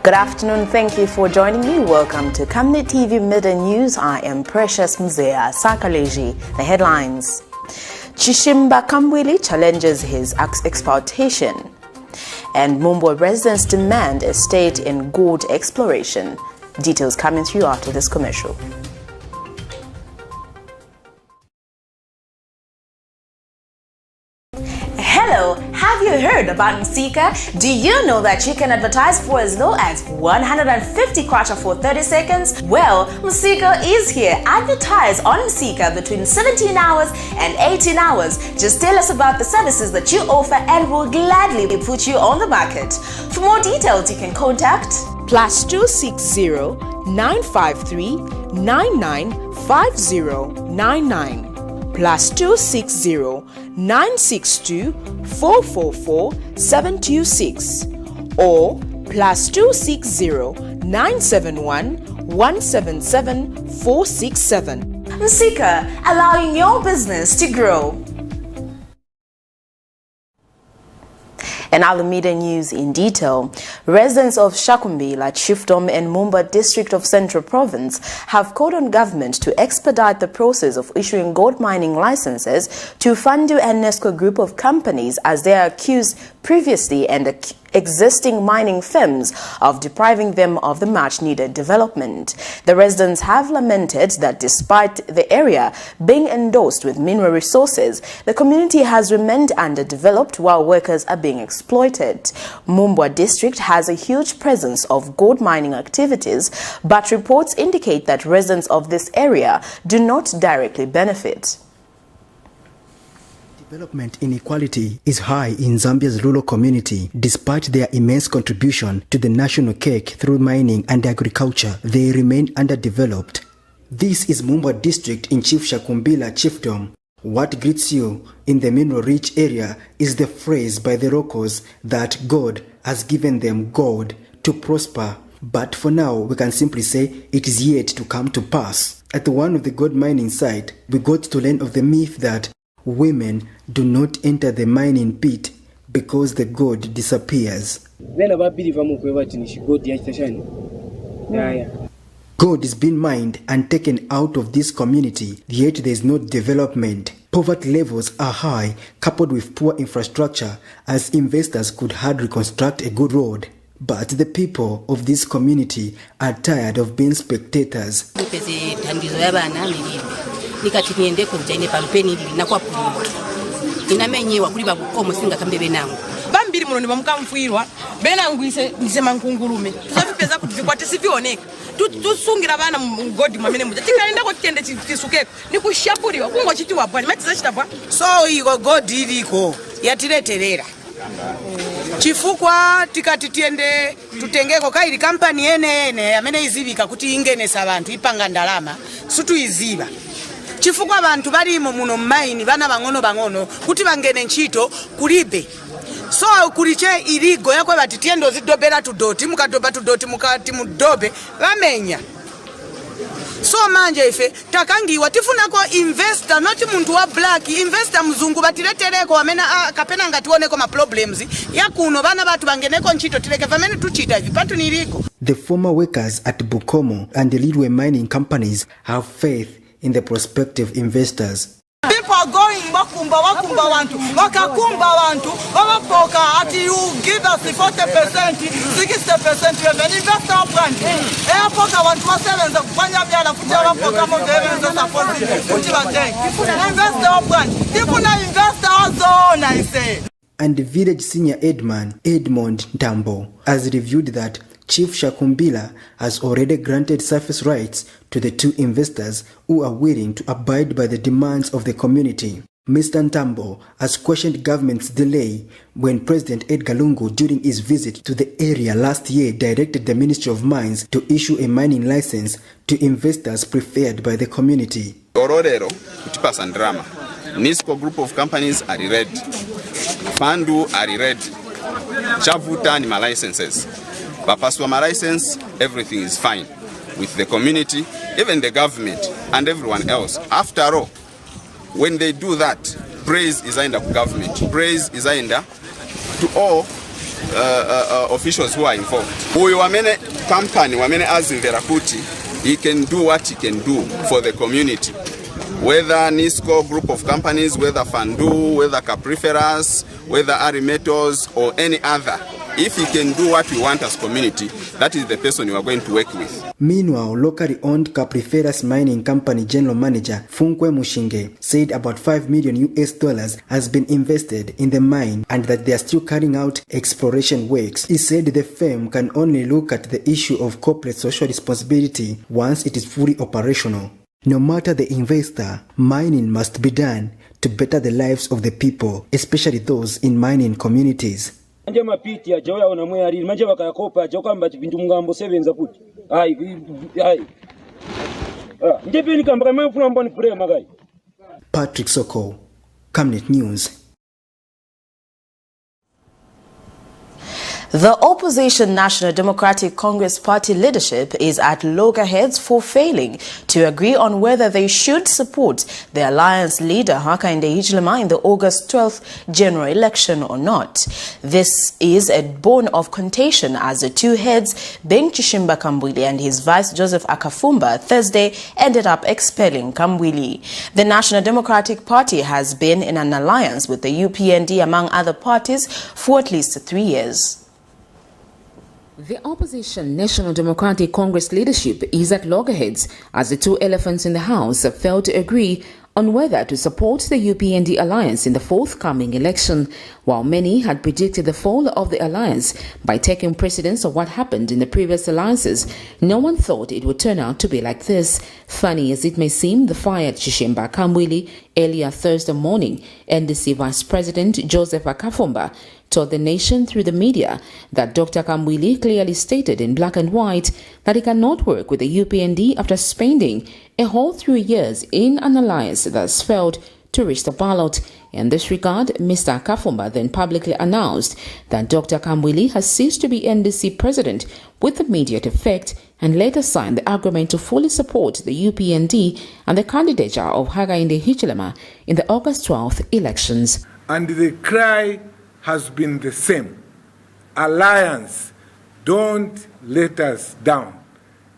Good afternoon. Thank you for joining me. Welcome to Camnet TV Midday News. I am Precious Mzea Sakaleji. The headlines. CHISHIMBA KAMBWILI challenges his exploitation. And MUMBWA residents demand a state in gold exploration. Details coming to you after this commercial. Hello, have you heard about Msika? Do you know that you can advertise for as low as 150 kwacha for 30 seconds? Well, Msika is here. Advertise on Msika between 17 hours and 18 hours. Just tell us about the services that you offer and we'll gladly put you on the market. For more details, you can contact +260 953 995099. +260 962 444 726 or +260 971 177 467. Msika, allowing your business to grow. And now the media news in detail. Residents of Shakumbila, Chiefdom and MUMBWA district of Central Province have called on government to expedite the process of issuing gold mining licenses to Fandu and Nesco group of companies as they are accused previously and existing mining firms of depriving them of the much-needed development. The residents have lamented that despite the area being endorsed with mineral resources, the community has remained underdeveloped while workers are being exploited. MUMBWA district has a huge presence of gold mining activities, but reports indicate that residents of this area do not directly benefit. Development inequality is high in Zambia's rural community. Despite their immense contribution to the national cake through mining and agriculture, they remain underdeveloped. This is MUMBWA district in Chief Shakumbila Chiefdom. What greets you in the mineral-rich area is the phrase by the locals that God has given them gold to prosper. But for now, we can simply say it is yet to come to pass. At one of the gold mining site, we got to learn of the myth that women do not enter the mining pit because the gold disappears. Gold is being mined and taken out of this community, yet there is no development. Poverty levels are high, coupled with poor infrastructure, as investors could hardly construct a good road. But the people of this community are tired of being spectators. Nikati niende kunjaine pampeni linakwa puliwa inamenyewa kuli babukomo singa kambebe nangu bambiri muno nibamukamfuirwa benangwise nisema nkungulume tuzavipeza kuvikwati sivioneka tusungira bana mugodi mwamene muja tikaenda ko tende tisukeko nikushapuriwa kungo chitiwa bwani matiza chitabwa so iko godi iliko yatileterera chifukwa tikati tiende tutengeko kaili kampani ene amene izibika kuti ingenesa abantu ipanga ndalama sutu iziba chifukwa abantu balimo muno mine bana bangono kuti bangene nchito kulibe so kuliche iligo yakwe bati tiendo zidobera tudoti mukadoba tudoti mukati mudobe bamenya so manje ife takangiwa tifunako investor not muntu wa black investor mzungu batiletereko amena kapena ngatiwoneko ma problems yakuno bana batu bangeneko nchito tileke pamene tuchita hivi patu niliko. The former workers at Bukomo and the Lidwe mining companies have faith in the prospective investors. People are going wakumba wantu wapoka ati you give us 40% 60% you have investor brand poka wantu wasebenza kufanya byala futhi wapoka movebenza support futhi bathenga investor brand ifuna investor zone I say. And the village senior Edmond Ntambo has reviewed that Chief Shakumbila has already granted surface rights to the two investors who are willing to abide by the demands of the community. Mr. Ntambo has questioned government's delay when President Edgar Lungu, during his visit to the area last year, directed the Ministry of Mines to issue a mining license to investors preferred by the community. Ororero, kutipa sandrama. Nisco group of companies are ready. Fandu are ready. Chavuta ni my licenses. Bapaswa my license, everything is fine with the community, even the government and everyone else. After all, when they do that, praise is under government. Praise is under to all officials who are involved. Uyu wamene company wamene azimvera kuti he can do what he can do for the community. Whether NISCO group of companies, whether Fandu, whether Capriferas, whether Arimetos or any other. If he can do what we want as community, that is the person you are going to work with. Meanwhile, locally owned Capriferas mining company general manager Funkwe Mushinge said about $5 million has been invested in the mine and that they are still carrying out exploration works. He said the firm can only look at the issue of corporate social responsibility once it is fully operational. No matter the investor, mining must be done to better the lives of the people, especially those in mining communities. Manje mapiti ya joya ona mwari manje bakayakopa jokamba vindu mungambo sevenza kuti ai nje peni kamba kama mfuna mboni pure magai. Patrick Soko, Camnet News. The opposition National Democratic Congress Party leadership is at loggerheads for failing to agree on whether they should support the alliance leader Hakainde Hichilema in the August 12th general election or not. This is a bone of contention as the two heads, being CHISHIMBA KAMBWILI and his vice Joseph Akafumba, Thursday ended up expelling KAMBWILI. The National Democratic Party has been in an alliance with the UPND among other parties for at least 3 years. The opposition National Democratic Congress leadership is at loggerheads as the two elephants in the House have failed to agree on whether to support the UPND alliance in the forthcoming election. While many had predicted the fall of the alliance by taking precedence of what happened in the previous alliances, no one thought it would turn out to be like this. Funny as it may seem, the fired CHISHIMBA KAMBWILI earlier Thursday morning, NDC Vice President Joseph Akafumba told the nation through the media that Dr. KAMBWILI clearly stated in black and white that he cannot work with the UPND after spending a whole 3 years in an alliance that has failed to reach the ballot. In this regard, Mr. Akafumba then publicly announced that Dr. KAMBWILI has ceased to be NDC president with immediate effect and later signed the agreement to fully support the UPND and the candidature of Hakainde Hichilema in the August 12th elections. And the cry has been the same. Alliance, don't let us down.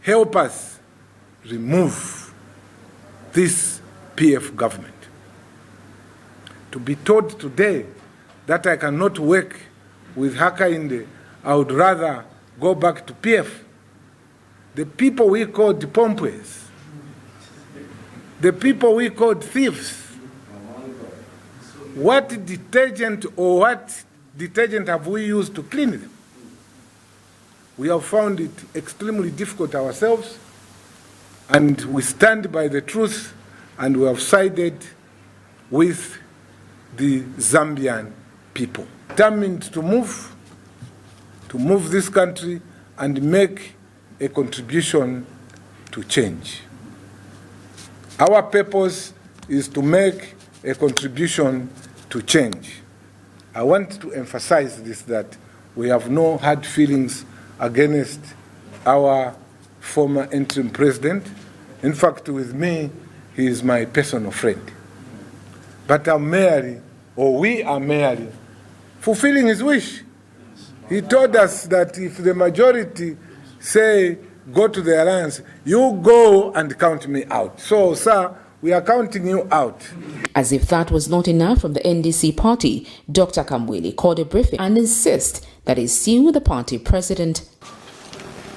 Help us remove this PF government. To be told today that I cannot work with Hakainde, I would rather go back to PF. The people we called pompous, the people we called thieves, what detergent have we used to clean them? We have found it extremely difficult ourselves, and we stand by the truth, and we have sided with the Zambian people. Determined to move this country and make a contribution to change. Our purpose is to make a contribution to change. I want to emphasize this, that we have no hard feelings against our former interim president. In fact, with me, he is my personal friend. But we are merely fulfilling his wish. He told us that if the majority say go to the alliance, you go and count me out. So, sir, we are counting you out. As if that was not enough from the NDC party, Dr. KAMBWILI called a briefing and insists that he sue the party president.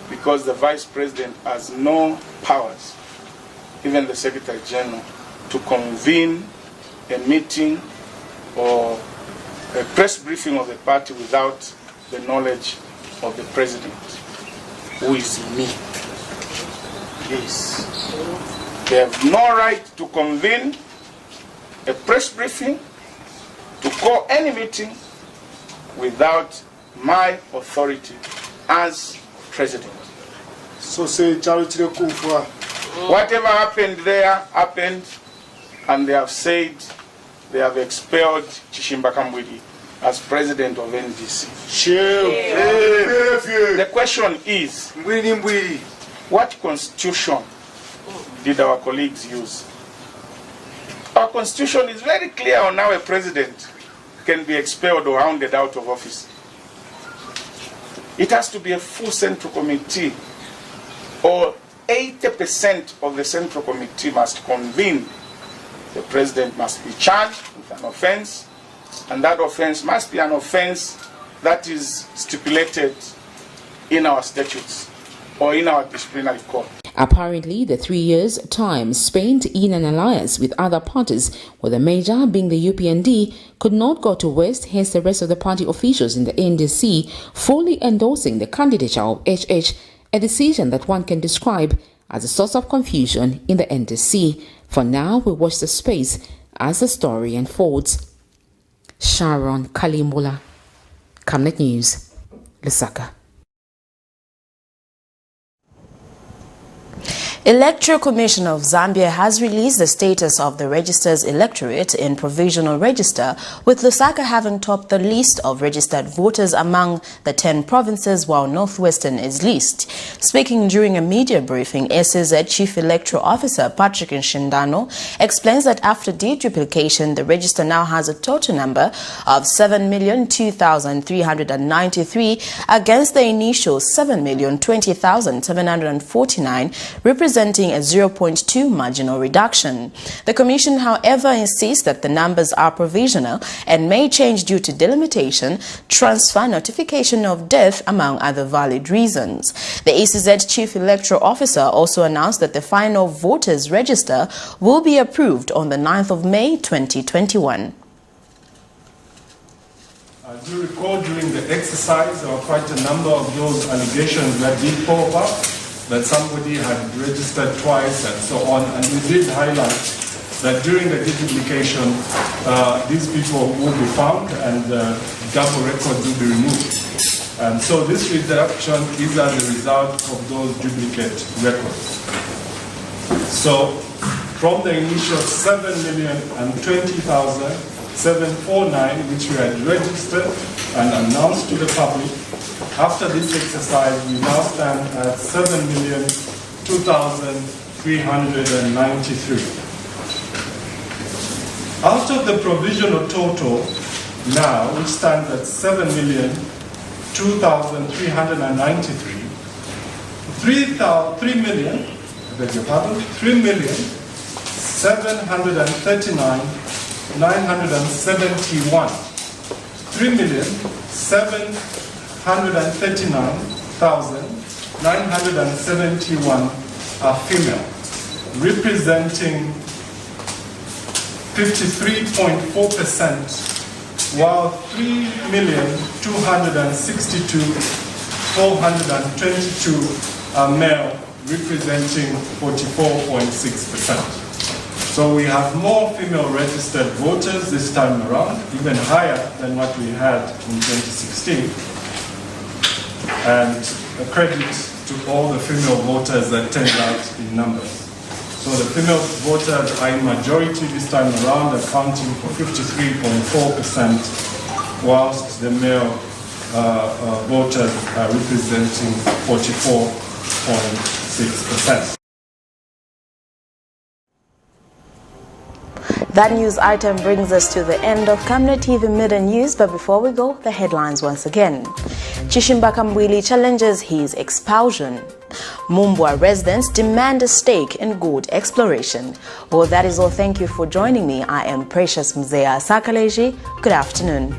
Because the vice president has no powers, even the secretary general, to convene a meeting or a press briefing of the party without the knowledge of the president, who is me. Yes. They have no right to convene a press briefing, to call any meeting without my authority as president. So say whatever happened there happened, and they have said they have expelled CHISHIMBA KAMBWILI as president of NDC. The question is, what constitution did our colleagues use? Our constitution is very clear on how a president can be expelled or hounded out of office. It has to be a full Central Committee, or 80% of the Central Committee must convene. The President must be charged with an offense, and that offense must be an offense that is stipulated in our statutes or in our disciplinary code. Apparently, the 3 years' time spent in an alliance with other parties, with the major being the UPND, could not go to waste, hence the rest of the party officials in the NDC fully endorsing the candidature of HH, a decision that one can describe as a source of confusion in the NDC. For now, we watch the space as the story unfolds. Sharon Kalimbola, Camnet News, Lusaka. Electoral Commission of Zambia has released the status of the register's electorate in provisional register, with Lusaka having topped the list of registered voters among the 10 provinces, while Northwestern is least. Speaking during a media briefing, SZ Chief Electoral Officer Patrick Nshindano explains that after deduplication, the register now has a total number of 7,002,393 against the initial 7,020,749, representing a 0.2 marginal reduction. The Commission, however, insists that the numbers are provisional and may change due to delimitation, transfer, notification of death, among other valid reasons. The ECZ Chief Electoral Officer also announced that the final voters register will be approved on the 9th of May 2021. As you recall, during the exercise, there were quite a number of those allegations that did pop up, that somebody had registered twice and so on, and we did highlight that during the deduplication, these people will be found and double records will be removed. And so this reduction is as a result of those duplicate records. So from the initial 7,020,749, which we had registered and announced to the public, after this exercise, we now stand at 7,002,393. Out of the provisional total now, which stands at 7,002,393, 3,739,971, 3,739,971 are female, representing 53.4%, while 3,262,422 are male, representing 44.6%. So we have more female registered voters this time around, even higher than what we had in 2016. And a credit to all the female voters that turned out in numbers. So the female voters are in majority this time around, accounting for 53.4%, whilst the male voters are representing 44.6%. That news item brings us to the end of Camnet TV Midday News, but before we go, the headlines once again. CHISHIMBA KAMBWILI challenges his expulsion. MUMBWA residents demand a stake in gold exploration. Well, that is all. Thank you for joining me. I am Precious Mzea Sakaleji. Good afternoon.